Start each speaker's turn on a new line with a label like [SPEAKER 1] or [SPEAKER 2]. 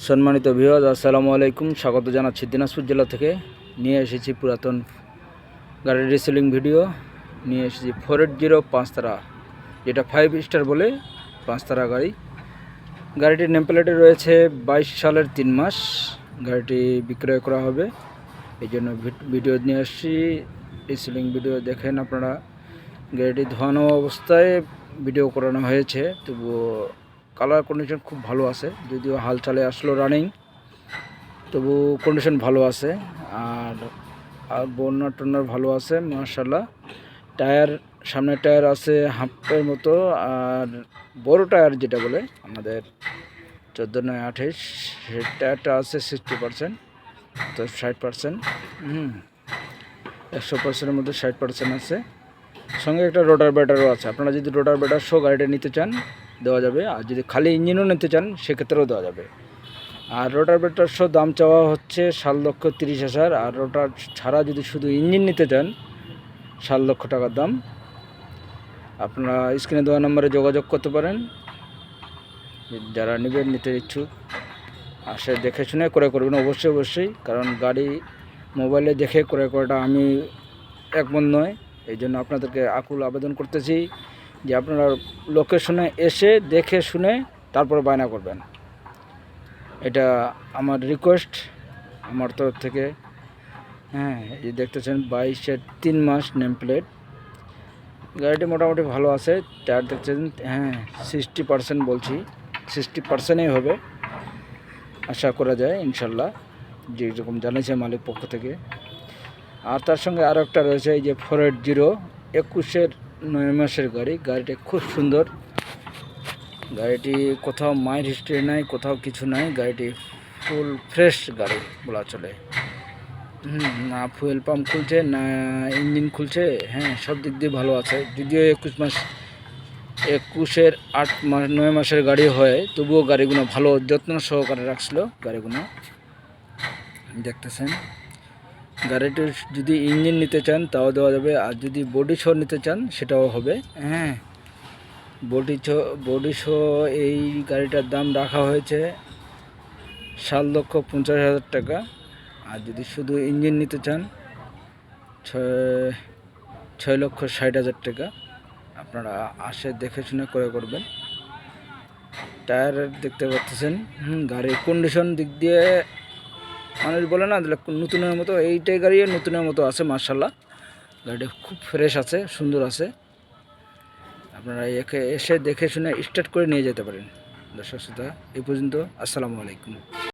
[SPEAKER 1] সম্মানিত ভিউয়ার্স, আসসালামু আলাইকুম। স্বাগত জানাচ্ছি দিনাজপুর জেলা থেকে। নিয়ে এসেছি পুরাতন গাড়ির রিসেলিং ভিডিও। নিয়ে এসেছি 480 পাঁচতারা, যেটা 5 স্টার বলে পাঁচতারা গাড়ি। গাড়িটির নেম প্লেটে রয়েছে 22 সালের 3 মাস। গাড়িটি বিক্রয় করা হবে, এই জন্য ভিডিও নিয়ে এসেছি। রিসেলিং ভিডিও দেখেন আপনারা। গাড়িটি ধোয়ানো অবস্থায় ভিডিও করানো হয়েছে, তবুও কালার কন্ডিশন খুব ভালো আছে। যদিও হাল চালে আসলো রানিং, তবু কন্ডিশন ভালো আছে। আর বর্নার টর্নার ভালো আছে মাশাআল্লাহ। টায়ার, সামনের টায়ার আছে হাফের মতো, আর বড় টায়ার যেটা বলে আমাদের 14/28, সেই টায়ারটা আছে 60%, তো 60%। 100%-এর মধ্যে 60% আছে। সঙ্গে একটা রোটার ব্যাটারও আছে। আপনারা যদি রোটার ব্যাটার সহ গাড়িটা নিতে চান দেওয়া যাবে, আর যদি খালি ইঞ্জিনও নিতে চান সেক্ষেত্রেও দেওয়া যাবে। আর রোটার ব্যাটার সহ দাম চাওয়া হচ্ছে 7,30,000, আর রোটার ছাড়া যদি শুধু ইঞ্জিন নিতে চান 7 লক্ষ টাকার দাম। আপনারা স্ক্রিনে দেওয়া নম্বরে যোগাযোগ করতে পারেন যারা নেবেন, নিতে ইচ্ছুক। আসে দেখে শুনে ক্রয় করবেন অবশ্যই, কারণ গাড়ি মোবাইলে দেখে ক্রয় করাটা আমি একমত নয়। এই জন্য আপনাদেরকে আকুল আবেদন করতেছি যে আপনারা লোকেশনে এসে দেখে শুনে তারপর বায়না করবেন। এটা আমার রিকোয়েস্ট আমার তরফ থেকে। এই দেখতেছেন 22-এর 3 মাস নেম প্লেট। গাড়িটি মোটামুটি ভালো আছে। টায়ার দেখছেন 60% বলছি, 60%ই হবে আশা করা যায় ইনশাল্লাহ, যেরকম জানিয়েছে মালিক পক্ষ থেকে। আর তার সঙ্গে আরও একটা রয়েছে, এই যে 480 21-এর 9 মাসের গাড়ি। গাড়িটা খুব সুন্দর। গাড়িটি কোথাও মাইল হিস্ট্রি নাই, কোথাও কিছু নাই। গাড়িটি ফুল ফ্রেশ গাড়ি বলা চলে। না ফুয়েল পাম্প খুলছে, না ইঞ্জিন খুলছে। সব দিক দিয়ে ভালো আছে। যদিও 21-এর 9 মাসের গাড়ি হয়, তবুও গাড়িগুলো ভালো যত্ন সহকারে রাখছিল গাড়িগুলো। দেখতেছেন গাড়িটির যদি ইঞ্জিন নিতে চান তাও দেওয়া যাবে, আর যদি বডি সহ নিতে চান সেটাও হবে। বডি সহ এই গাড়িটার দাম রাখা হয়েছে 7,50,000 টাকা। আর যদি শুধু ইঞ্জিন নিতে চান 6,60,000 টাকা। আপনারা আসে দেখে শুনে ক্রয় করবেন। টায়ার দেখতে পাচ্ছেন, গাড়ির কন্ডিশন দিক দিয়ে মানুষ বলে না নতুনের মতো, এইটাই গাড়ি নতুনের মতো আছে মাশাআল্লাহ। গাড়িটা খুব ফ্রেশ আছে, সুন্দর আছে। আপনারা এসে দেখে শুনে স্টার্ট করে নিয়ে যেতে পারেন। দর্শক শ্রোতা, এই পর্যন্ত। আসসালামু আলাইকুম।